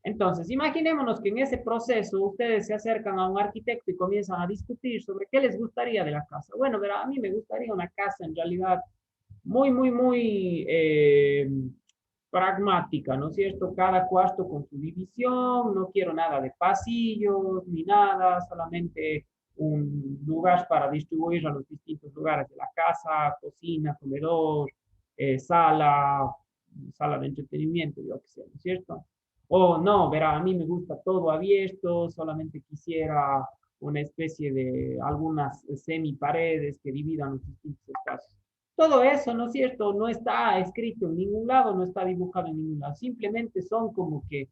Entonces, imaginémonos que en ese proceso ustedes se acercan a un arquitecto y comienzan a discutir sobre qué les gustaría de la casa. Bueno, verá, a mí me gustaría una casa en realidad muy pragmática, ¿no es cierto? Cada cuarto con su división, no quiero nada de pasillos ni nada, solamente un lugar para distribuir a los distintos lugares de la casa, cocina, comedor, sala de entretenimiento, yo qué sé, ¿no es cierto? O no, verá, a mí me gusta todo abierto, solamente quisiera una especie de algunas semiparedes que dividan los distintos espacios. Todo eso, ¿no es cierto? No está escrito en ningún lado, no está dibujado en ningún lado. Simplemente son como que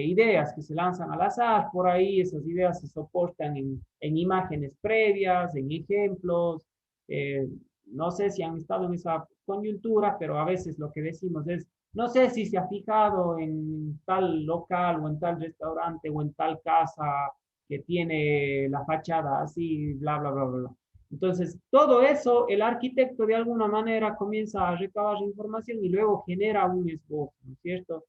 ideas que se lanzan al azar por ahí. Esas ideas se soportan en imágenes previas, en ejemplos. eh, no sé si han estado en esa coyuntura, pero a veces lo que decimos es, no sé si se ha fijado en tal local o en tal restaurante o en tal casa que tiene la fachada así, bla, bla, bla, bla, bla. Entonces, todo eso, el arquitecto de alguna manera comienza a recabar información y luego genera un esbozo, ¿no es cierto?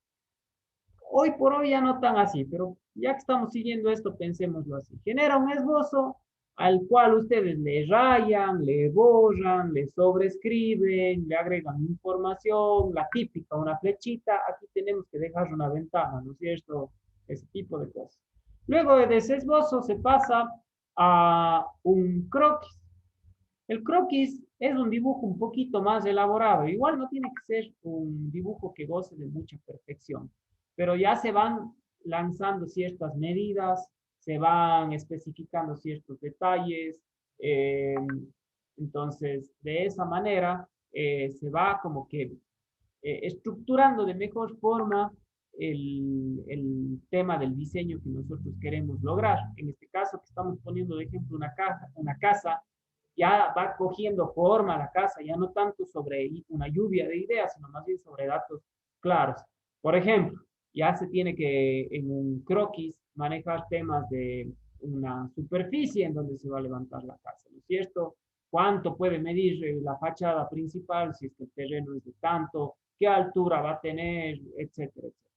Hoy por hoy ya no tan así, pero ya que estamos siguiendo esto, pensémoslo así. Genera un esbozo al cual ustedes le rayan, le borran, le sobrescriben, le agregan información, la típica, una flechita, aquí tenemos que dejar una ventana, ¿no es cierto? Ese tipo de cosas. Luego de ese esbozo se pasa a un croquis. El croquis es un dibujo un poquito más elaborado. Igual no tiene que ser un dibujo que goce de mucha perfección, pero ya se van lanzando ciertas medidas, se van especificando ciertos detalles. eh, entonces, de esa manera se va como que estructurando de mejor forma el tema del diseño que nosotros queremos lograr. En este caso que estamos poniendo de ejemplo una casa, ya va cogiendo forma la casa, ya no tanto sobre una lluvia de ideas, sino más bien sobre datos claros. Por ejemplo, ya se tiene que en un croquis manejar temas de una superficie en donde se va a levantar la casa, ¿no es cierto? ¿Cuánto puede medir la fachada principal si es que el terreno es de tanto? ¿Qué altura va a tener? Etcétera, etcétera.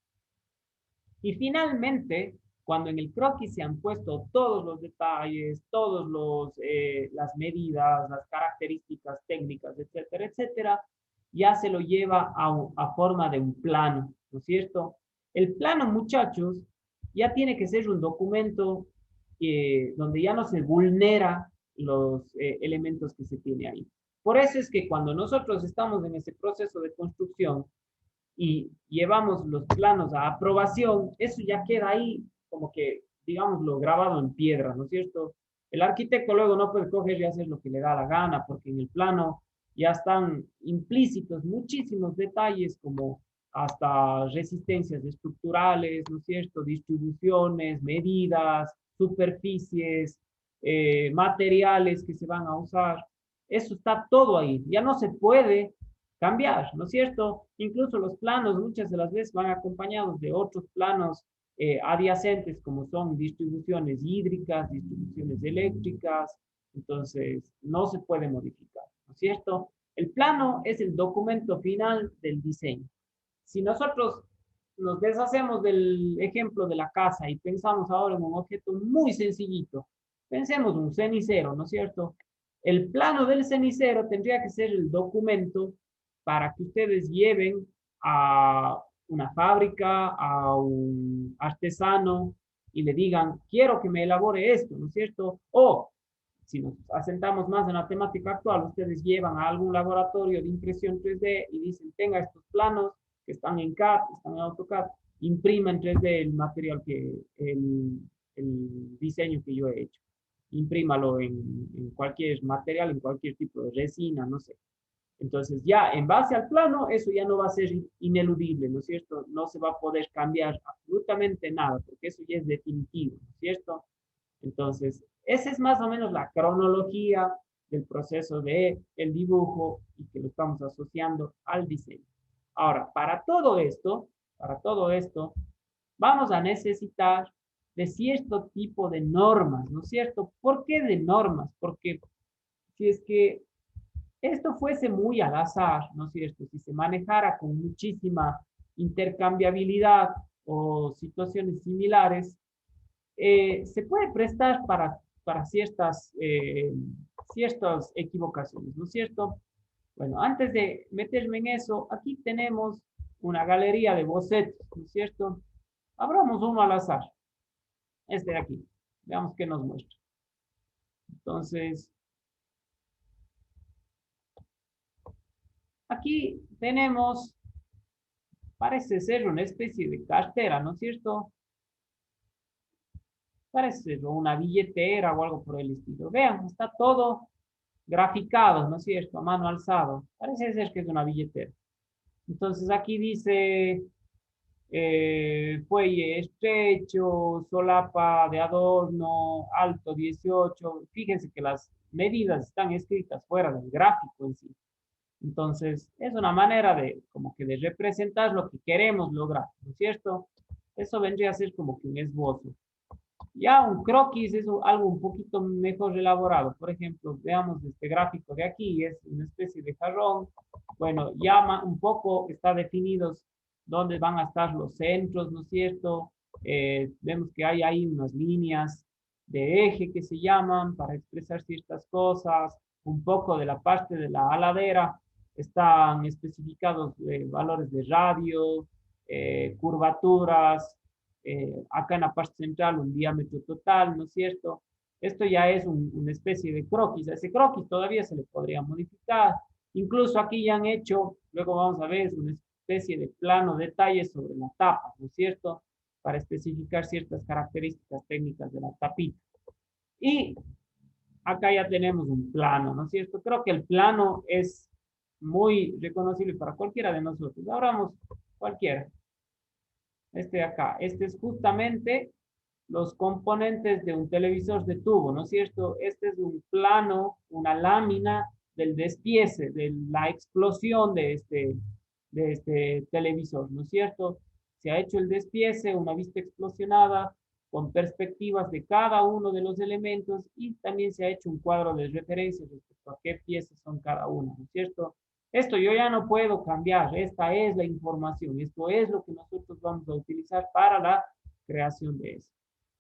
Y finalmente, cuando en el croquis se han puesto todos los detalles, las medidas, las características técnicas, etcétera, etcétera, ya se lo lleva a forma de un plano, ¿no es cierto? El plano, muchachos, ya tiene que ser un documento donde ya no se vulnera los elementos que se tiene ahí. Por eso es que cuando nosotros estamos en ese proceso de construcción, y llevamos los planos a aprobación, eso ya queda ahí como que, digámoslo, grabado en piedra, ¿no es cierto? El arquitecto luego no puede coger y hacer lo que le da la gana, porque en el plano ya están implícitos muchísimos detalles como hasta resistencias estructurales, ¿no es cierto? Distribuciones, medidas, superficies, materiales que se van a usar. Eso está todo ahí. Ya no se puede cambiar, ¿no es cierto? Incluso los planos muchas de las veces van acompañados de otros planos adyacentes como son distribuciones hídricas, distribuciones eléctricas, entonces no se puede modificar, ¿no es cierto? El plano es el documento final del diseño. Si nosotros nos deshacemos del ejemplo de la casa y pensamos ahora en un objeto muy sencillito, pensemos un cenicero, ¿no es cierto? El plano del cenicero tendría que ser el documento para que ustedes lleven a una fábrica, a un artesano y le digan, quiero que me elabore esto, ¿no es cierto? O si nos asentamos más en la temática actual, ustedes llevan a algún laboratorio de impresión 3D y dicen, tenga estos planos que están en CAD, están en AutoCAD, imprima en 3D el material el diseño que yo he hecho. Imprímalo en cualquier material, en cualquier tipo de resina, no sé. Entonces ya en base al plano, eso ya no va a ser ineludible, ¿no es cierto? No se va a poder cambiar absolutamente nada, porque eso ya es definitivo, ¿no es cierto? Entonces, esa es más o menos la cronología del proceso de el dibujo y que lo estamos asociando al diseño. Ahora, para todo esto, vamos a necesitar de cierto tipo de normas, ¿no es cierto? ¿Por qué de normas? Porque si es que esto fuese muy al azar, ¿no es cierto? Si se manejara con muchísima intercambiabilidad, o situaciones similares, se puede prestar para ciertas equivocaciones, ¿no es cierto? Bueno, antes de meterme en eso, aquí tenemos una galería de bocetos, ¿no es cierto? Abramos uno al azar, este de aquí. Veamos qué nos muestra. Entonces, aquí tenemos, parece ser una especie de cartera, ¿no es cierto? Parece ser una billetera o algo por el estilo. Vean, está todo graficado, ¿no es cierto? A mano alzado. Parece ser que es una billetera. Entonces aquí dice fuelle estrecho, solapa de adorno, alto 18. Fíjense que las medidas están escritas fuera del gráfico en sí. Entonces, es una manera de, como que de representar lo que queremos lograr, ¿no es cierto? Eso vendría a ser como que un esbozo. Ya un croquis es algo un poquito mejor elaborado. Por ejemplo, veamos este gráfico de aquí, es una especie de jarrón. Bueno, ya un poco está definidos dónde van a estar los centros, ¿no es cierto? Vemos que hay ahí unas líneas de eje que se llaman para expresar ciertas cosas. Un poco de la parte de la aladera están especificados valores de radio, curvaturas, acá en la parte central un diámetro total, ¿no es cierto? Esto ya es una especie de croquis. A ese croquis todavía se le podría modificar. Incluso aquí ya han hecho, luego vamos a ver, una especie de plano detalle sobre la tapa, ¿no es cierto? Para especificar ciertas características técnicas de la tapita. Y acá ya tenemos un plano, ¿no es cierto? Creo que el plano es muy reconocible para cualquiera de nosotros. Abramos cualquiera. Este de acá. Este es justamente los componentes de un televisor de tubo, ¿no es cierto? Este es un plano, una lámina del despiece, de la explosión de este televisor, ¿no es cierto? Se ha hecho el despiece, una vista explosionada, con perspectivas de cada uno de los elementos y también se ha hecho un cuadro de referencia respecto a qué piezas son cada uno, ¿no es cierto? Esto yo ya no puedo cambiar, esta es la información, esto es lo que nosotros vamos a utilizar para la creación de eso.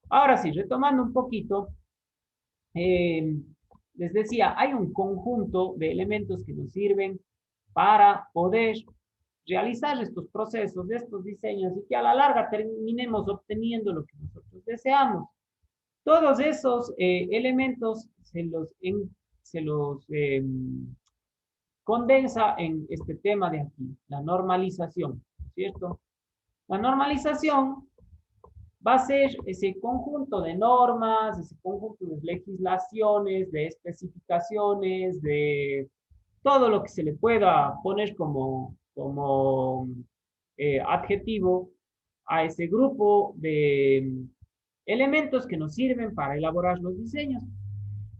Ahora sí, retomando un poquito, eh, les decía, hay un conjunto de elementos que nos sirven para poder realizar estos procesos, estos diseños y que a la larga terminemos obteniendo lo que nosotros deseamos. Todos esos elementos se los condensa en este tema de aquí, la normalización, ¿cierto? La normalización va a ser ese conjunto de normas, ese conjunto de legislaciones, de especificaciones, de todo lo que se le pueda poner como adjetivo a ese grupo de elementos que nos sirven para elaborar los diseños.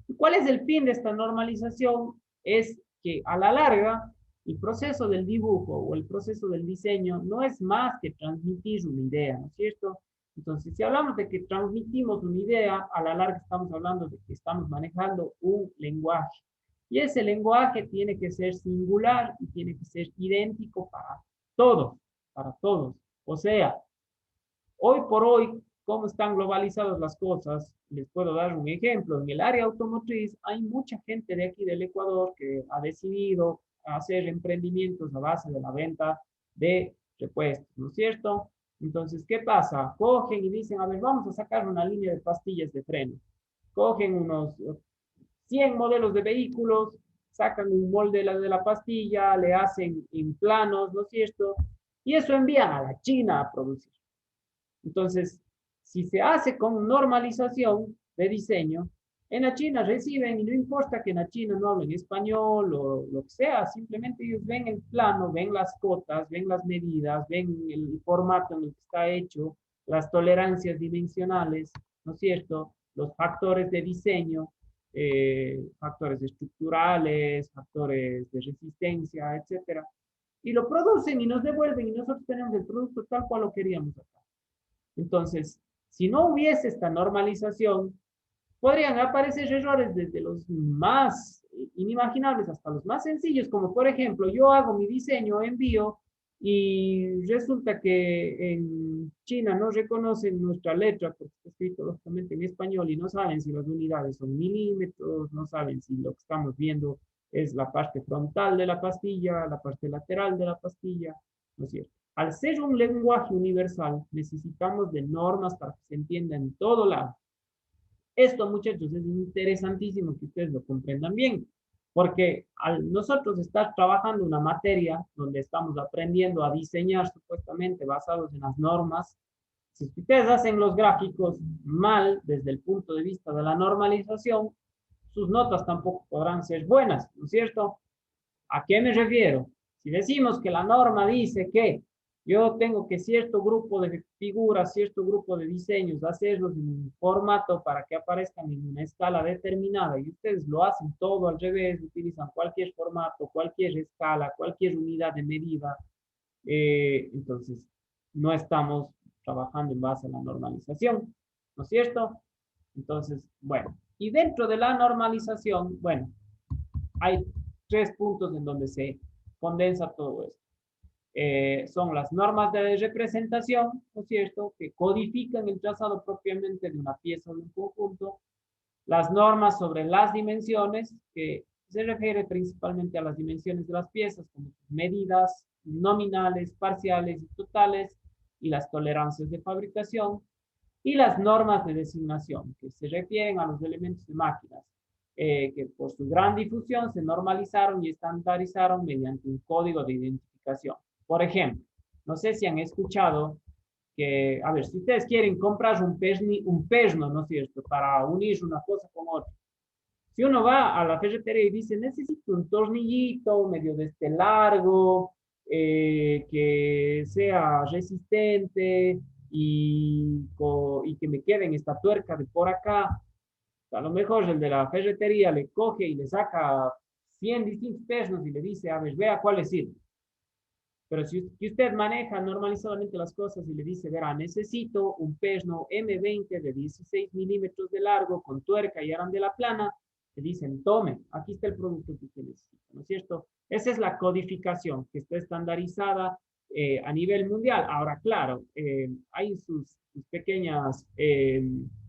¿Y cuál es el fin de esta normalización? Es que a la larga el proceso del dibujo o el proceso del diseño no es más que transmitir una idea, ¿no es cierto? Entonces, si hablamos de que transmitimos una idea, a la larga estamos hablando de que estamos manejando un lenguaje. Y ese lenguaje tiene que ser singular y tiene que ser idéntico para todos, para todos. O sea, hoy por hoy, ¿cómo están globalizadas las cosas? Les puedo dar un ejemplo. En el área automotriz hay mucha gente de aquí del Ecuador que ha decidido hacer emprendimientos a base de la venta de repuestos, ¿no es cierto? Entonces, ¿qué pasa? Cogen y dicen, a ver, vamos a sacar una línea de pastillas de freno. Cogen unos 100 modelos de vehículos, sacan un molde de la pastilla, le hacen en planos, ¿no es cierto? Y eso envían a la China a producir. Entonces, si se hace con normalización de diseño, en la China reciben y no importa que en la China no hablen español o lo que sea, simplemente ellos ven el plano, ven las cotas, ven las medidas, ven el formato en el que está hecho, las tolerancias dimensionales, ¿no es cierto? Los factores de diseño, factores estructurales, factores de resistencia, etcétera. Y lo producen y nos devuelven y nosotros tenemos el producto tal cual lo queríamos acá. Entonces, si no hubiese esta normalización, podrían aparecer errores desde los más inimaginables hasta los más sencillos, como por ejemplo, yo hago mi diseño, envío Y resulta que en China no reconocen nuestra letra porque está escrito lógicamente en español y no saben si las unidades son milímetros, no saben si lo que estamos viendo es la parte frontal de la pastilla, la parte lateral de la pastilla, ¿no es cierto? Al ser un lenguaje universal, necesitamos de normas para que se entienda en todo lado. Esto, muchachos, es interesantísimo que ustedes lo comprendan bien, porque al nosotros estar trabajando una materia donde estamos aprendiendo a diseñar supuestamente basados en las normas, si ustedes hacen los gráficos mal desde el punto de vista de la normalización, sus notas tampoco podrán ser buenas, ¿no es cierto? ¿A qué me refiero? Si decimos que la norma dice que yo tengo que cierto grupo de figuras, cierto grupo de diseños, hacerlos en un formato para que aparezcan en una escala determinada y ustedes lo hacen todo al revés, utilizan cualquier formato, cualquier escala, cualquier unidad de medida, entonces no estamos trabajando en base a la normalización, ¿no es cierto? Entonces, bueno, y dentro de la normalización, bueno, hay tres puntos en donde se condensa todo esto. Son las normas de representación, ¿no es cierto?, que codifican el trazado propiamente de una pieza o de un conjunto. Las normas sobre las dimensiones, que se refiere principalmente a las dimensiones de las piezas, como medidas nominales, parciales y totales, y las tolerancias de fabricación. Y las normas de designación, que se refieren a los elementos de máquinas, que por su gran difusión se normalizaron y estandarizaron mediante un código de identificación. Por ejemplo, no sé si han escuchado que, a ver, si ustedes quieren comprar un perno, ¿no es cierto?, para unir una cosa con otra. Si uno va a la ferretería y dice, necesito un tornillito medio de este largo, que sea resistente y que me quede en esta tuerca de por acá, a lo mejor el de la ferretería le coge y le saca 100 distintos pernos y le dice, a ver, vea cuál le sirve. Pero si usted maneja normalizadamente las cosas y le dice, verá, necesito un perno M20 de 16 milímetros de largo con tuerca y arandela plana, le dicen, tome, aquí está el producto que usted necesita, ¿no es cierto? Esa es la codificación que está estandarizada a nivel mundial. Ahora, claro, hay sus pequeñas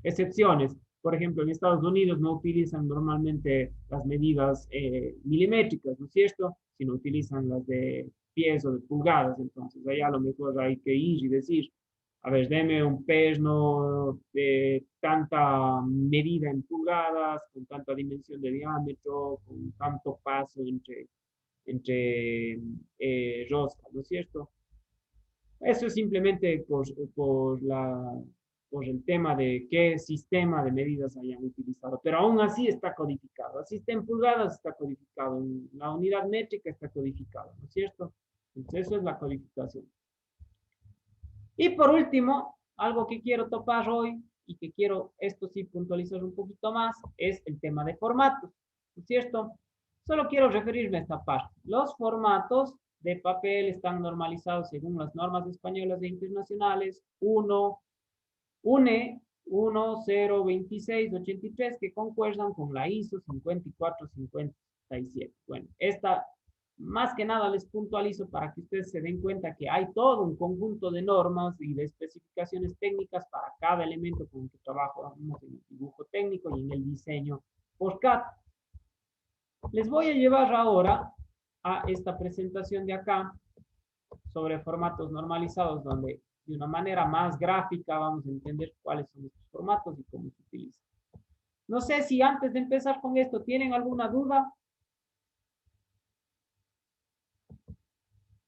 excepciones. Por ejemplo, en Estados Unidos no utilizan normalmente las medidas milimétricas, ¿no es cierto? Sino utilizan las de pies o de pulgadas. Entonces, ahí a lo mejor hay que ir y decir, a ver, deme un perno de tanta medida en pulgadas, con tanta dimensión de diámetro, con tanto paso entre roscas, ¿no es cierto? Eso es simplemente por el tema de qué sistema de medidas hayan utilizado, pero aún así está codificado. Así está en pulgadas, está codificado. En la unidad métrica está codificado, ¿no es cierto? Entonces, eso es la codificación. Y por último, algo que quiero topar hoy y que quiero, esto sí, puntualizar un poquito más, es el tema de formatos, ¿no es cierto? Solo quiero referirme a esta parte. Los formatos de papel están normalizados según las normas españolas e internacionales 1, UNE 102683 que concuerdan con la ISO 5457. Bueno, esta más que nada les puntualizo para que ustedes se den cuenta que hay todo un conjunto de normas y de especificaciones técnicas para cada elemento con el que trabajamos en el dibujo técnico y en el diseño por CAD. Les voy a llevar ahora a esta presentación de acá sobre formatos normalizados, donde de una manera más gráfica vamos a entender cuáles son estos formatos y cómo se utilizan. No sé si antes de empezar con esto tienen alguna duda.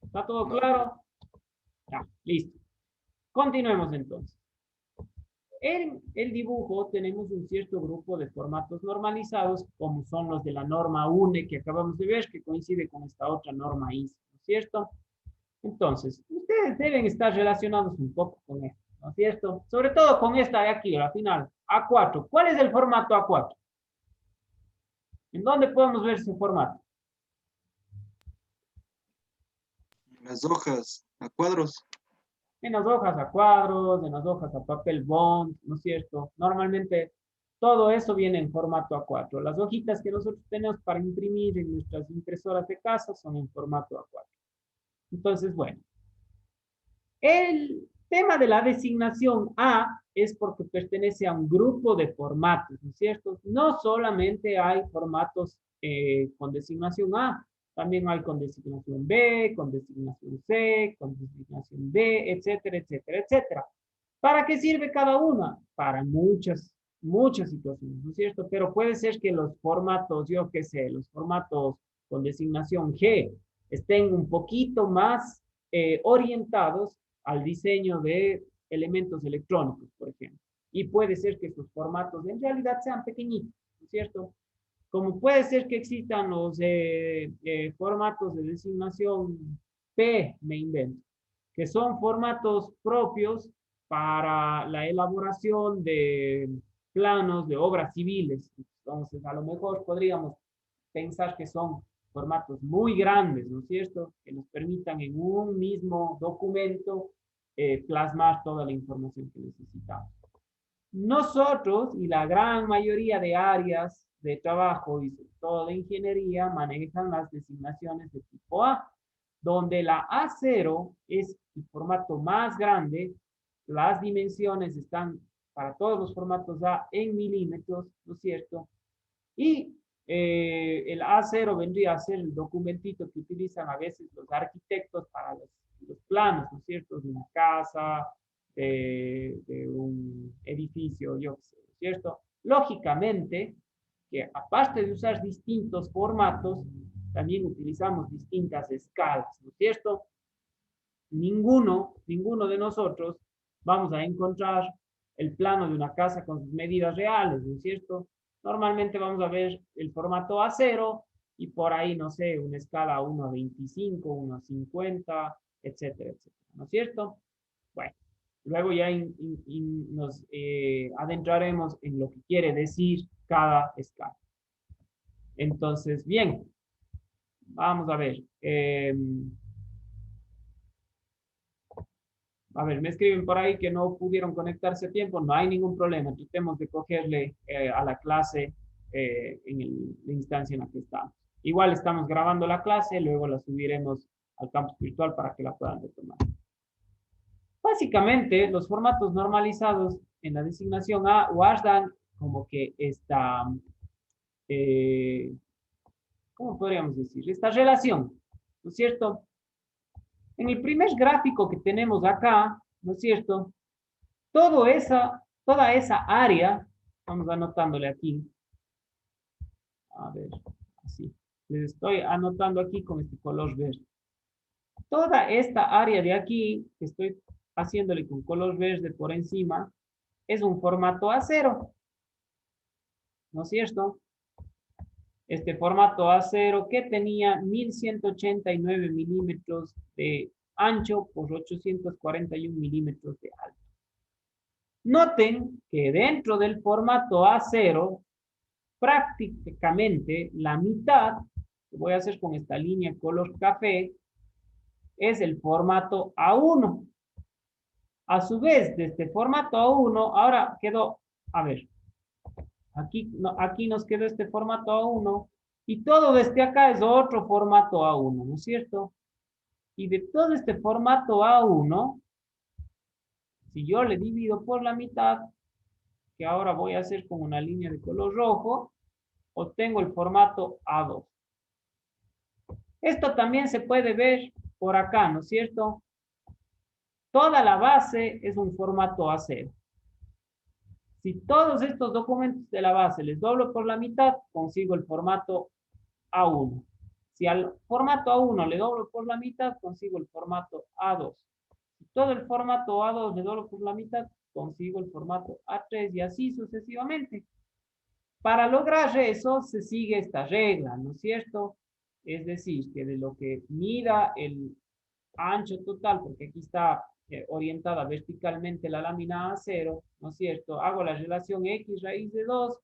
¿Está todo claro? Ya, listo. Continuemos entonces. En el dibujo tenemos un cierto grupo de formatos normalizados, como son los de la norma UNE que acabamos de ver, que coincide con esta otra norma ISO, ¿no es cierto? Entonces, ustedes deben estar relacionados un poco con esto, ¿no es cierto? Sobre todo con esta de aquí, la final, A4. ¿Cuál es el formato A4? ¿En dónde podemos ver ese formato? Las hojas a cuadros. En las hojas a cuadros, en las hojas a papel bond, ¿no es cierto? Normalmente todo eso viene en formato A4. Las hojitas que nosotros tenemos para imprimir en nuestras impresoras de casa son en formato A4. Entonces, bueno, El tema de la designación A es porque pertenece a un grupo de formatos, ¿no es cierto? No solamente hay formatos con designación A, también hay con designación B, con designación C, con designación D, etcétera, etcétera, etcétera. ¿Para qué sirve cada una? Para muchas situaciones, ¿no es cierto? Pero puede ser que los formatos, yo qué sé, los formatos con designación G estén un poquito más orientados al diseño de elementos electrónicos, por ejemplo. Y puede ser que estos formatos en realidad sean pequeñitos, ¿no es cierto? Como puede ser que existan los formatos de designación P, me invento, que son formatos propios para la elaboración de planos de obras civiles. Entonces, a lo mejor podríamos pensar que son formatos muy grandes, ¿no es cierto? Que nos permitan en un mismo documento plasmar toda la información que necesitamos. Nosotros y la gran mayoría de áreas de trabajo y sobre todo de ingeniería manejan las designaciones de tipo A, donde la A0 es el formato más grande, las dimensiones están para todos los formatos A en milímetros, ¿no es cierto? Y el A0 vendría a ser el documentito que utilizan a veces los arquitectos para los planos, ¿no es cierto? De una casa, de un edificio, yo qué sé, ¿no es cierto? Lógicamente, que aparte de usar distintos formatos, también utilizamos distintas escalas, ¿no es cierto? Ninguno de nosotros vamos a encontrar el plano de una casa con sus medidas reales, ¿no es cierto? Normalmente vamos a ver el formato A0 y por ahí, no sé, una escala 1:25, 1:50, etcétera, etcétera, ¿no es cierto? Bueno, luego ya nos adentraremos en lo que quiere decir cada escala. Entonces, bien, vamos a ver. A ver, me escriben por ahí que no pudieron conectarse a tiempo, no hay ningún problema, tratemos de cogerle a la clase la instancia en la que estamos. Igual estamos grabando la clase, luego la subiremos al campus virtual para que la puedan retomar. Básicamente, los formatos normalizados en la designación A guardan como que esta, eh, ¿cómo podríamos decir? Esta relación, ¿no es cierto? En el primer gráfico que tenemos acá, ¿no es cierto? Toda esa área, vamos anotándole aquí, a ver, así, les estoy anotando aquí con este color verde. Toda esta área de aquí, que estoy haciéndole con color verde por encima, es un formato A0, ¿no es cierto? Este formato A0 que tenía 1189 milímetros de ancho por 841 milímetros de alto. Noten que dentro del formato A0, prácticamente la mitad, que voy a hacer con esta línea color café, es el formato A1. A su vez, de este formato A1, ahora quedó, a ver, aquí nos quedó este formato A1 y todo desde acá es otro formato A1, ¿no es cierto? Y de todo este formato A1, si yo le divido por la mitad, que ahora voy a hacer con una línea de color rojo, obtengo el formato A2. Esto también se puede ver por acá, ¿no es cierto? Toda la base es un formato A0. Si todos estos documentos de la base les doblo por la mitad, consigo el formato A1. Si al formato A1 le doblo por la mitad, consigo el formato A2. Si todo el formato A2 le doblo por la mitad, consigo el formato A3 y así sucesivamente. Para lograr eso se sigue esta regla, ¿no es cierto? Es decir, que de lo que mida el ancho total, porque aquí está orientada verticalmente la lámina A0, ¿no es cierto? Hago la relación X raíz de 2,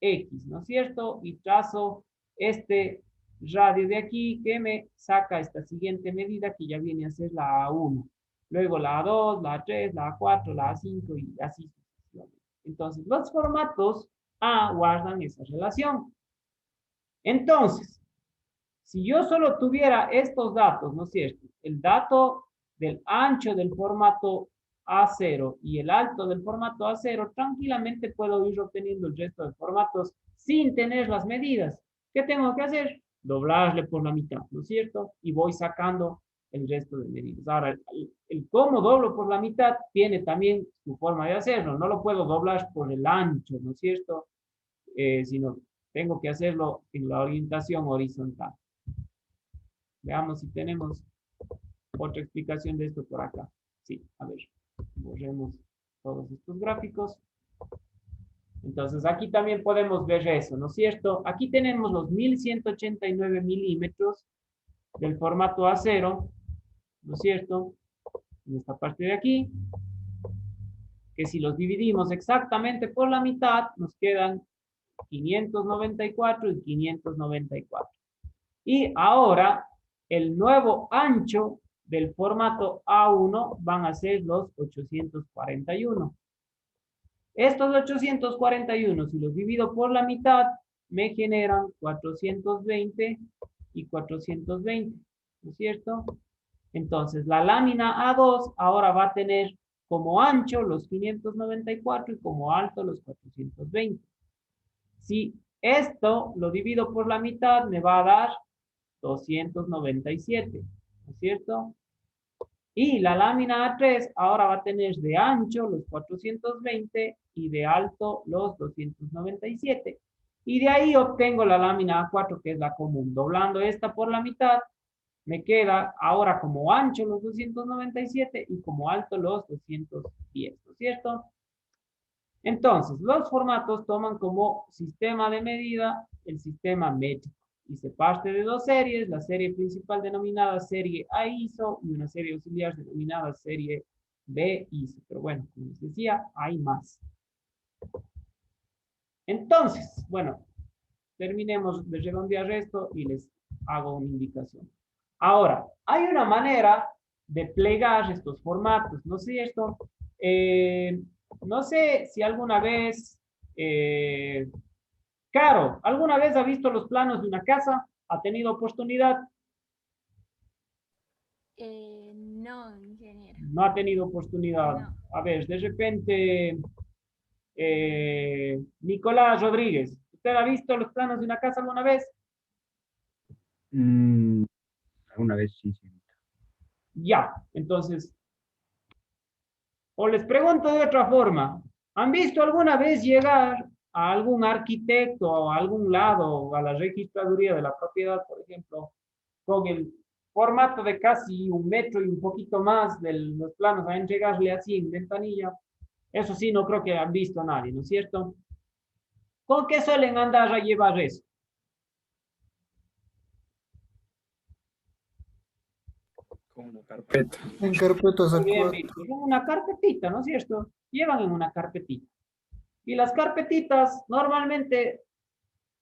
X, ¿no es cierto? Y trazo este radio de aquí que me saca esta siguiente medida que ya viene a ser la A1. Luego la A2, la A3, la A4, la A5 y así sucesivamente. Entonces, los formatos A guardan esa relación. Entonces, si yo solo tuviera estos datos, ¿no es cierto? El dato del ancho del formato A0 y el alto del formato A0, tranquilamente puedo ir obteniendo el resto de formatos sin tener las medidas. ¿Qué tengo que hacer? Doblarle por la mitad, ¿no es cierto? Y voy sacando el resto de medidas. Ahora, el cómo doblo por la mitad tiene también su forma de hacerlo. No lo puedo doblar por el ancho, ¿no es cierto? Sino tengo que hacerlo en la orientación horizontal. Veamos si tenemos otra explicación de esto por acá. Sí, a ver, borremos todos estos gráficos. Entonces, aquí también podemos ver eso, ¿no es cierto? Aquí tenemos los 1189 milímetros del formato A0, ¿no es cierto? En esta parte de aquí, que si los dividimos exactamente por la mitad, nos quedan 594 y 594. Y ahora, el nuevo ancho del formato A1 van a ser los 841. Estos 841, si los divido por la mitad, me generan 420 y 420, ¿no es cierto? Entonces, la lámina A2 ahora va a tener como ancho los 594 y como alto los 420. Si esto lo divido por la mitad, me va a dar 297, ¿no es cierto? Y la lámina A3 ahora va a tener de ancho los 420 y de alto los 297. Y de ahí obtengo la lámina A4, que es la común. Doblando esta por la mitad, me queda ahora como ancho los 297 y como alto los 210, ¿no es cierto? Entonces, los formatos toman como sistema de medida el sistema métrico y se parte de dos series, la serie principal denominada serie A-ISO y una serie auxiliar denominada serie B-ISO. Pero bueno, como les decía, hay más. Entonces, bueno, terminemos de redondear esto y les hago una indicación. Ahora, hay una manera de plegar estos formatos, ¿no es cierto? No sé si alguna vez, Caro, ¿alguna vez ha visto los planos de una casa? ¿Ha tenido oportunidad? No, ingeniero. No ha tenido oportunidad. No. A ver, de repente, Nicolás Rodríguez, ¿usted ha visto los planos de una casa alguna vez? Mm, alguna vez sí, sí. Ya, entonces, o les pregunto de otra forma, ¿han visto alguna vez llegar a algún arquitecto o a algún lado, a la registraduría de la propiedad, por ejemplo, con el formato de casi 1 metro y un poquito más de los planos, a entregarle así en ventanilla? Eso sí, no creo que han visto a nadie, ¿no es cierto? ¿Con qué suelen andar a llevar eso? Con una carpeta. En carpetas Muy bien, A4. Víctor. En una carpetita, ¿no es cierto? Llevan en una carpetita. Y las carpetitas normalmente,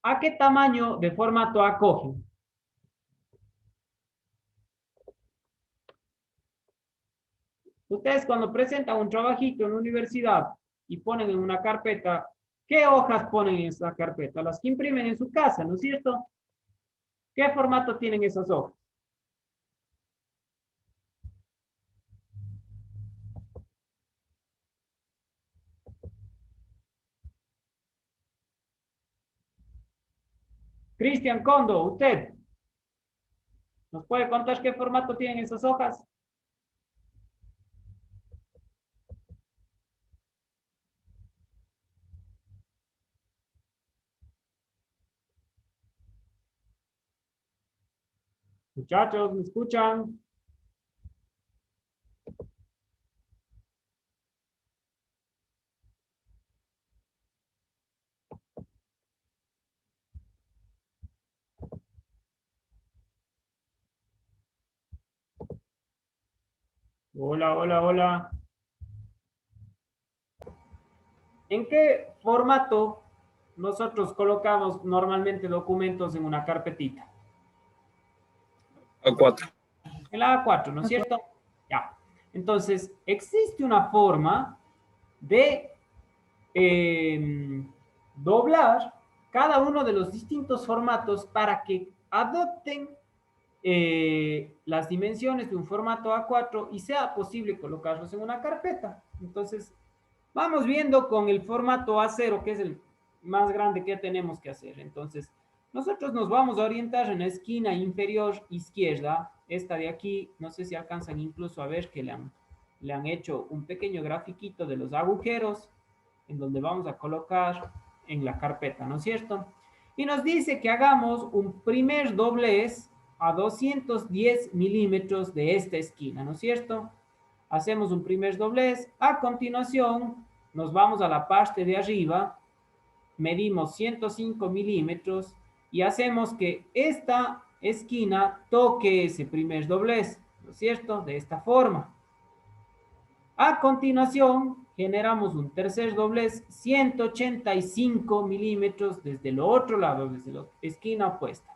¿a qué tamaño de formato acogen? Ustedes cuando presentan un trabajito en la universidad y ponen en una carpeta, ¿qué hojas ponen en esa carpeta? Las que imprimen en su casa, ¿no es cierto? ¿Qué formato tienen esas hojas? Cristian Condo, usted, ¿nos puede contar qué formato tienen esas hojas? Muchachos, ¿me escuchan? Hola, hola, hola. ¿En qué formato nosotros colocamos normalmente documentos en una carpetita? A4. En la A4, ¿no es cierto? Ya. Entonces, existe una forma de doblar cada uno de los distintos formatos para que adopten las dimensiones de un formato A4 y sea posible colocarlos en una carpeta. Entonces, vamos viendo con el formato A0, que es el más grande que tenemos que hacer. Entonces, nosotros nos vamos a orientar en la esquina inferior izquierda, esta de aquí, no sé si alcanzan incluso a ver que le han hecho un pequeño grafiquito de los agujeros en donde vamos a colocar en la carpeta, ¿no es cierto? Y nos dice que hagamos un primer doblez a 210 milímetros de esta esquina, ¿no es cierto? Hacemos un primer doblez. A continuación, nos vamos a la parte de arriba, medimos 105 milímetros y hacemos que esta esquina toque ese primer doblez, ¿no es cierto? De esta forma. A continuación, generamos un tercer doblez, 185 milímetros desde el otro lado, desde la esquina opuesta.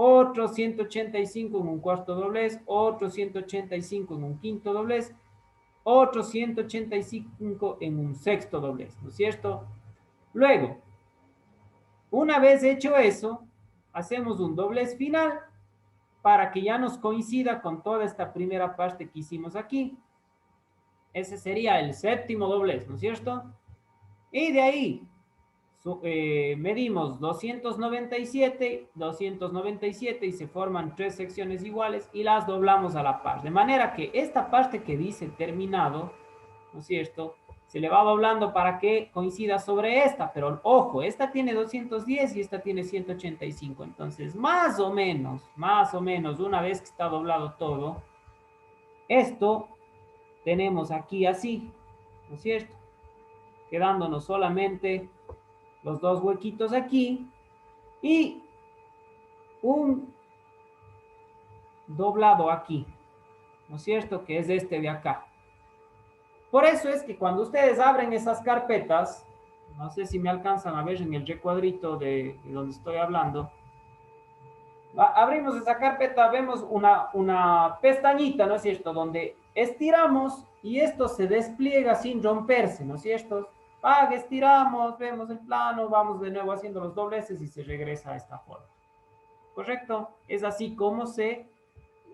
Otro 185 en un cuarto doblez, otro 185 en un quinto doblez, otro 185 en un sexto doblez, ¿no es cierto? Luego, una vez hecho eso, hacemos un doblez final para que ya nos coincida con toda esta primera parte que hicimos aquí. Ese sería el séptimo doblez, ¿no es cierto? Y de ahí medimos 297 y se forman tres secciones iguales y las doblamos a la par. De manera que esta parte que dice terminado, ¿no es cierto? Se le va doblando para que coincida sobre esta, pero ojo, esta tiene 210 y esta tiene 185. Entonces, más o menos, una vez que está doblado todo, esto tenemos aquí así, ¿no es cierto? Quedándonos solamente los dos huequitos aquí y un doblado aquí, ¿no es cierto? Que es este de acá. Por eso es que cuando ustedes abren esas carpetas, no sé si me alcanzan a ver en el recuadrito de donde estoy hablando, abrimos esa carpeta, vemos una pestañita, ¿no es cierto? Donde estiramos y esto se despliega sin romperse, ¿no es cierto? Estiramos, vemos el plano, vamos de nuevo haciendo los dobleces y se regresa a esta forma. ¿Correcto? Es así como se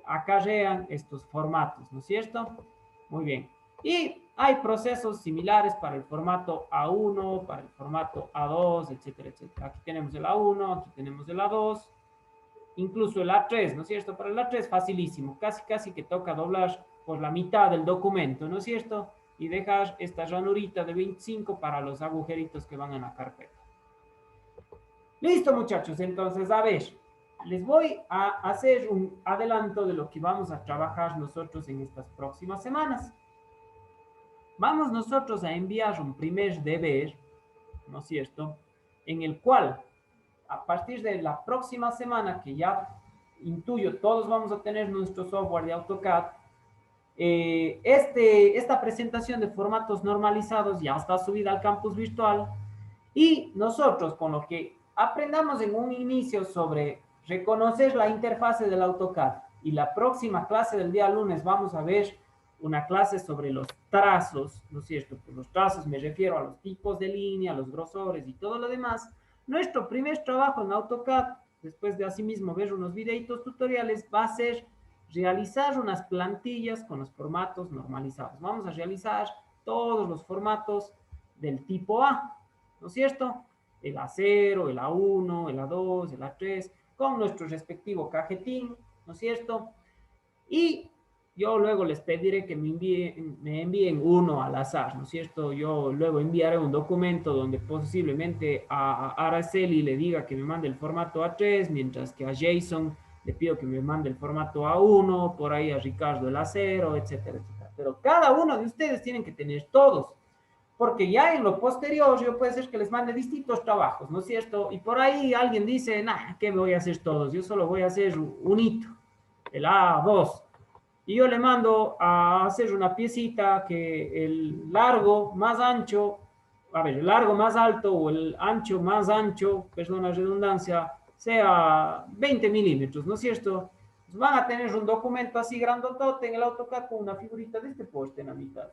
acarrean estos formatos, ¿no es cierto? Muy bien. Y hay procesos similares para el formato A1, para el formato A2, etcétera, etcétera. Aquí tenemos el A1, aquí tenemos el A2, incluso el A3, ¿no es cierto? Para el A3 facilísimo, casi que toca doblar por la mitad del documento, ¿no es cierto? Y dejar esta ranurita de 25 para los agujeritos que van en la carpeta. Listo, muchachos, entonces, a ver, les voy a hacer un adelanto de lo que vamos a trabajar nosotros en estas próximas semanas. Vamos nosotros a enviar un primer deber, ¿no es cierto? En el cual, a partir de la próxima semana, que ya intuyo, todos vamos a tener nuestro software de AutoCAD, esta presentación de formatos normalizados ya está subida al campus virtual y nosotros con lo que aprendamos en un inicio sobre reconocer la interfase del AutoCAD y la próxima clase del día lunes vamos a ver una clase sobre los trazos, ¿no es cierto? Por los trazos me refiero a los tipos de línea, los grosores y todo lo demás. Nuestro primer trabajo en AutoCAD, después de asimismo ver unos videitos tutoriales, va a ser realizar unas plantillas con los formatos normalizados. Vamos a realizar todos los formatos del tipo A, ¿no es cierto? El A0, el A1, el A2, el A3, con nuestro respectivo cajetín, ¿no es cierto? Y yo luego les pediré que me envíen uno al azar, ¿no es cierto? Yo luego enviaré un documento donde posiblemente a Araceli le diga que me mande el formato A3, mientras que a Jason le pido que me mande el formato A1, por ahí a Ricardo el A0, etcétera, etcétera. Pero cada uno de ustedes tienen que tener todos, porque ya en lo posterior yo puede ser que les mande distintos trabajos, ¿no es cierto? Y por ahí alguien dice, nah, ¿qué voy a hacer todos? Yo solo voy a hacer un hito, el A2. Y yo le mando a hacer una piecita que el largo más ancho, el largo más alto o el ancho más ancho, perdón la redundancia, sea 20 milímetros, ¿no es cierto? Pues van a tener un documento así grandotote en el AutoCAD con una figurita de este poste en la mitad.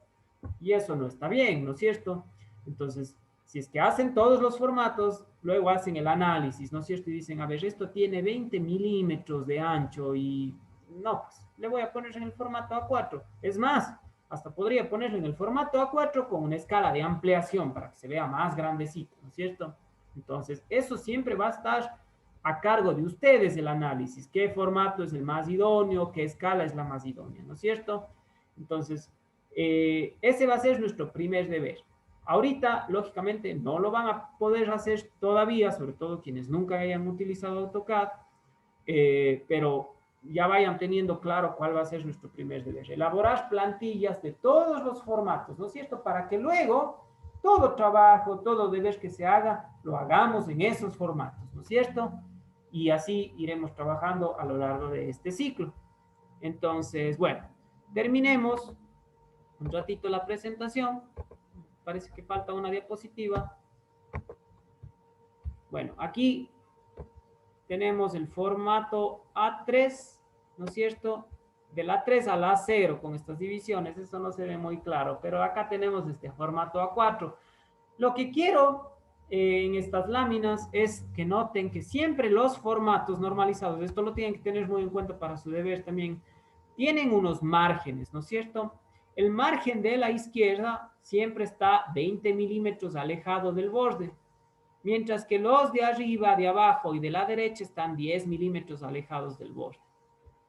Y eso no está bien, ¿no es cierto? Entonces, Si es que hacen todos los formatos, luego hacen el análisis, ¿no es cierto? Y dicen, a ver, esto tiene 20 milímetros de ancho y no, pues le voy a poner en el formato A4. Es más, hasta podría ponerlo en el formato A4 con una escala de ampliación para que se vea más grandecito, ¿no es cierto? Entonces, eso siempre va a estar a cargo de ustedes el análisis. ¿Qué formato es el más idóneo? ¿Qué escala es la más idónea? ¿No es cierto? Entonces, ese va a ser nuestro primer deber. Ahorita, lógicamente, no lo van a poder hacer todavía, sobre todo quienes nunca hayan utilizado AutoCAD, pero ya vayan teniendo claro cuál va a ser nuestro primer deber. Elaborar plantillas de todos los formatos, ¿no es cierto? Para que luego todo trabajo, todo deber que se haga, lo hagamos en esos formatos, ¿no es cierto? Y así iremos trabajando a lo largo de este ciclo. Entonces, bueno, terminemos un ratito la presentación. Parece que falta una diapositiva. Bueno, aquí tenemos el formato A3, ¿no es cierto? Del A3 al A0 con estas divisiones, eso no se ve muy claro, pero acá tenemos este formato A4. Lo que quiero en estas láminas es que noten que siempre los formatos normalizados, esto lo tienen que tener muy en cuenta para su deber también, tienen unos márgenes, ¿no es cierto? El margen de la izquierda siempre está 20 milímetros alejado del borde, mientras que los de arriba, de abajo y de la derecha están 10 milímetros alejados del borde.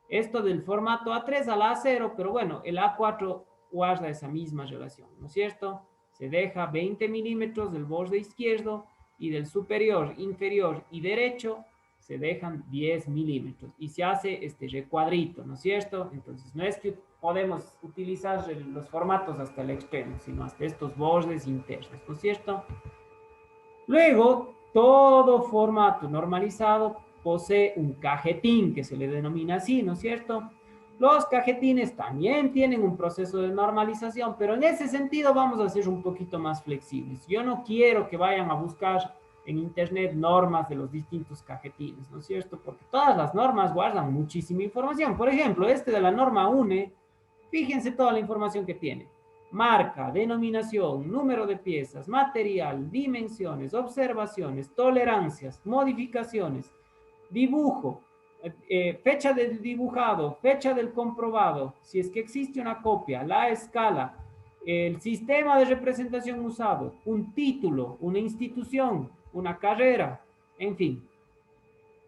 Esto del formato A3 al A0, pero bueno, el A4 guarda esa misma relación, ¿no es cierto? Se deja 20 milímetros del borde izquierdo y del superior, inferior y derecho se dejan 10 milímetros y se hace este recuadrito, ¿no es cierto? Entonces, no es que podemos utilizar los formatos hasta el extremo, sino hasta estos bordes internos, ¿no es cierto? Luego, todo formato normalizado posee un cajetín que se le denomina así, ¿no es cierto? Los cajetines también tienen un proceso de normalización, pero en ese sentido vamos a ser un poquito más flexibles. Yo no quiero que vayan a buscar en internet normas de los distintos cajetines, ¿no es cierto? Porque todas las normas guardan muchísima información. Por ejemplo, este de la norma UNE, fíjense toda la información que tiene. Marca, denominación, número de piezas, material, dimensiones, observaciones, tolerancias, modificaciones, dibujo, fecha del dibujado, fecha del comprobado, si es que existe una copia, la escala, el sistema de representación usado, un título, una institución, una carrera, en fin,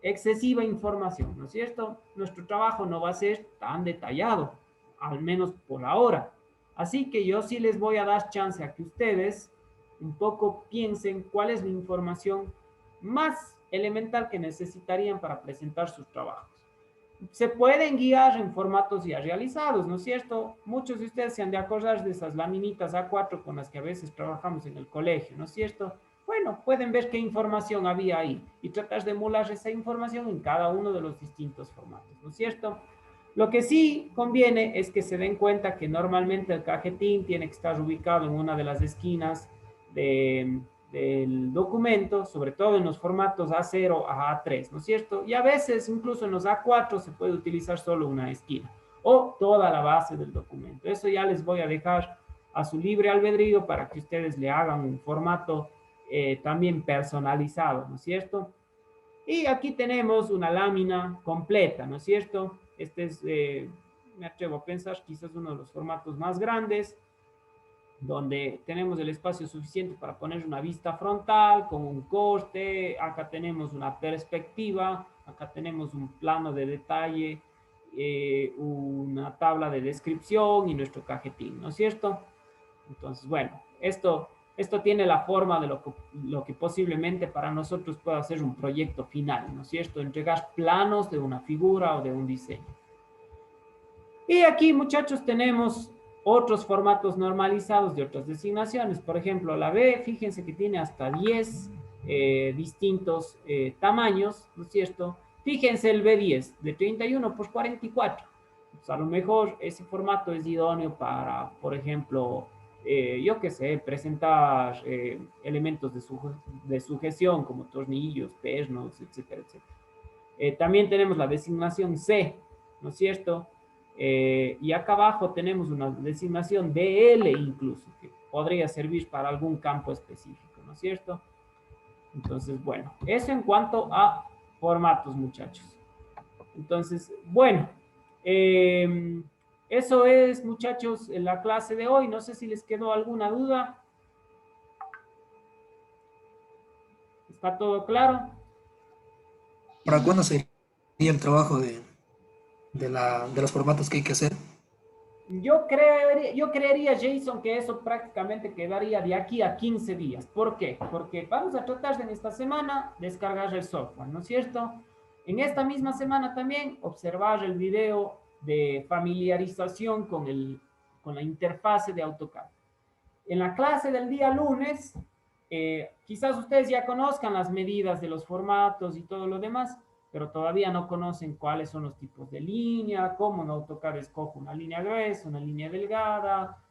excesiva información, ¿no es cierto? Nuestro trabajo no va a ser tan detallado, al menos por ahora. Así que yo sí les voy a dar chance a que ustedes un poco piensen cuál es la información más elemental que necesitarían para presentar sus trabajos. Se pueden guiar en formatos ya realizados, ¿no es cierto? Muchos de ustedes se han de acordar de esas laminitas A4 con las que a veces trabajamos en el colegio, ¿no es cierto? Bueno, pueden ver qué información había ahí y tratar de emular esa información en cada uno de los distintos formatos, ¿no es cierto? Lo que sí conviene es que se den cuenta que normalmente el cajetín tiene que estar ubicado en una de las esquinas del documento, sobre todo en los formatos A0 a A3, ¿no es cierto? Y a veces incluso en los A4 se puede utilizar solo una esquina o toda la base del documento. Eso ya les voy a dejar a su libre albedrío para que ustedes le hagan un formato también personalizado, ¿no es cierto? Y aquí tenemos una lámina completa, ¿no es cierto? Este es, me atrevo a pensar, quizás uno de los formatos más grandes, donde tenemos el espacio suficiente para poner una vista frontal con un corte, acá tenemos una perspectiva, acá tenemos un plano de detalle, una tabla de descripción y nuestro cajetín, ¿no es cierto? Entonces, bueno, esto tiene la forma de lo que posiblemente para nosotros pueda ser un proyecto final, ¿no es cierto? Entregar planos de una figura o de un diseño. Y aquí, muchachos, tenemos otros formatos normalizados de otras designaciones. Por ejemplo, la B, fíjense que tiene hasta 10 distintos tamaños, ¿no es cierto? Fíjense el B10, de 31 por 44. Pues a lo mejor ese formato es idóneo para, por ejemplo, yo qué sé, presentar elementos de sujeción como tornillos, pernos, etcétera, etcétera. También tenemos la designación C, ¿no es cierto? Y acá abajo tenemos una designación DL incluso, que podría servir para algún campo específico, ¿no? es cierto? Entonces, bueno, eso en cuanto a formatos, muchachos. Entonces, bueno, eso es, muchachos, en la clase de hoy. No sé si les quedó alguna duda. ¿Está todo claro? ¿Para cuándo sería el trabajo de los formatos que hay que hacer? Yo creería, Jason, que eso prácticamente quedaría de aquí a 15 días. ¿Por qué? Porque vamos a tratar de en esta semana descargar el software, ¿no es cierto? En esta misma semana también observar el video de familiarización con la interfase de AutoCAD. En la clase del día lunes, quizás ustedes ya conozcan las medidas de los formatos y todo lo demás, pero todavía no conocen cuáles son los tipos de línea, cómo en AutoCAD escojo una línea gruesa, una línea delgada,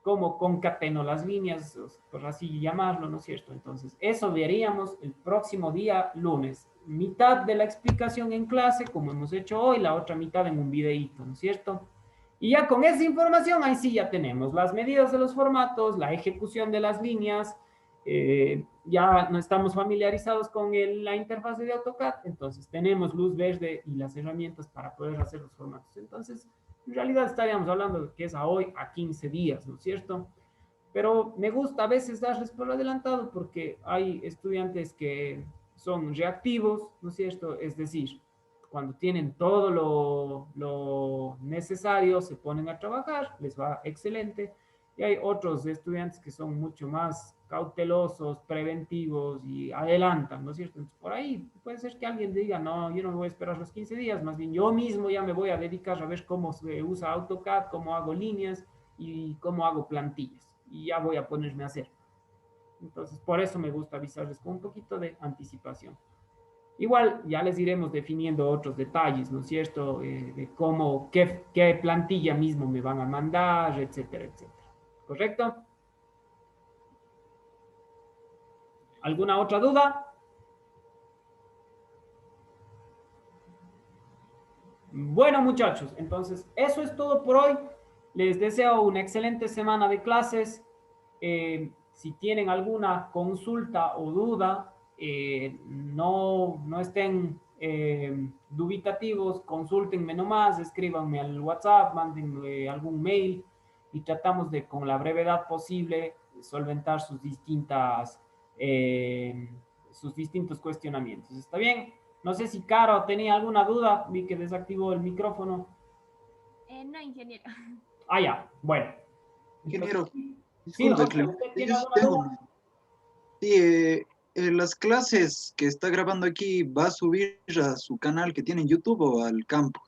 cómo concateno las líneas, por así llamarlo, ¿no es cierto? Entonces, eso veríamos el próximo día lunes. Mitad de la explicación en clase, como hemos hecho hoy, la otra mitad en un videíto, ¿no es cierto? Y ya con esa información, ahí sí ya tenemos las medidas de los formatos, la ejecución de las líneas, ya no estamos familiarizados con la interfaz de AutoCAD, entonces tenemos luz verde y las herramientas para poder hacer los formatos. Entonces, en realidad estaríamos hablando de que es a hoy, a 15 días, ¿no es cierto? Pero me gusta a veces darles por adelantado porque hay estudiantes que son reactivos, ¿no es cierto? Es decir, cuando tienen todo lo necesario, se ponen a trabajar, les va excelente. Y hay otros estudiantes que son mucho más cautelosos, preventivos y adelantan, ¿no es cierto? Entonces, por ahí puede ser que alguien diga, no, yo no me voy a esperar los 15 días, más bien yo mismo ya me voy a dedicar a ver cómo se usa AutoCAD, cómo hago líneas y cómo hago plantillas. Y ya voy a ponerme a hacer. Entonces, por eso me gusta avisarles con un poquito de anticipación. Igual ya les iremos definiendo otros detalles, ¿no es cierto? De cómo, qué plantilla mismo me van a mandar, etcétera, etcétera. ¿Correcto? ¿Alguna otra duda? Bueno, muchachos, entonces eso es todo por hoy. Les deseo una excelente semana de clases. Si tienen alguna consulta o duda, no estén dubitativos, consúltenme nomás, escríbanme al WhatsApp, mándenme algún mail y tratamos de, con la brevedad posible, solventar sus distintos cuestionamientos. ¿Está bien? No sé si Caro tenía alguna duda, vi que desactivó el micrófono. No, ingeniero. Ah, ya, bueno. Ingeniero, Sí, disculpe, José, ¿usted tiene yo alguna tengo, duda? sí, las clases que está grabando aquí, ¿va a subir a su canal que tiene en YouTube o al campus?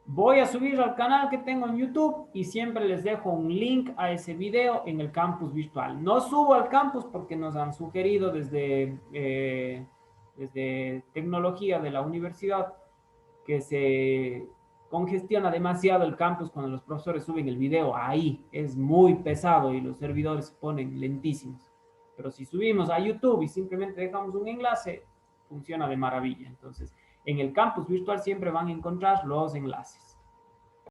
Voy a subir al canal que tengo en YouTube y siempre les dejo un link a ese video en el campus virtual. No subo al campus porque nos han sugerido desde tecnología de la universidad que se congestiona demasiado el campus cuando los profesores suben el video ahí. Es muy pesado y los servidores se ponen lentísimos. Pero si subimos a YouTube y simplemente dejamos un enlace, funciona de maravilla. Entonces, en el campus virtual siempre van a encontrar los enlaces.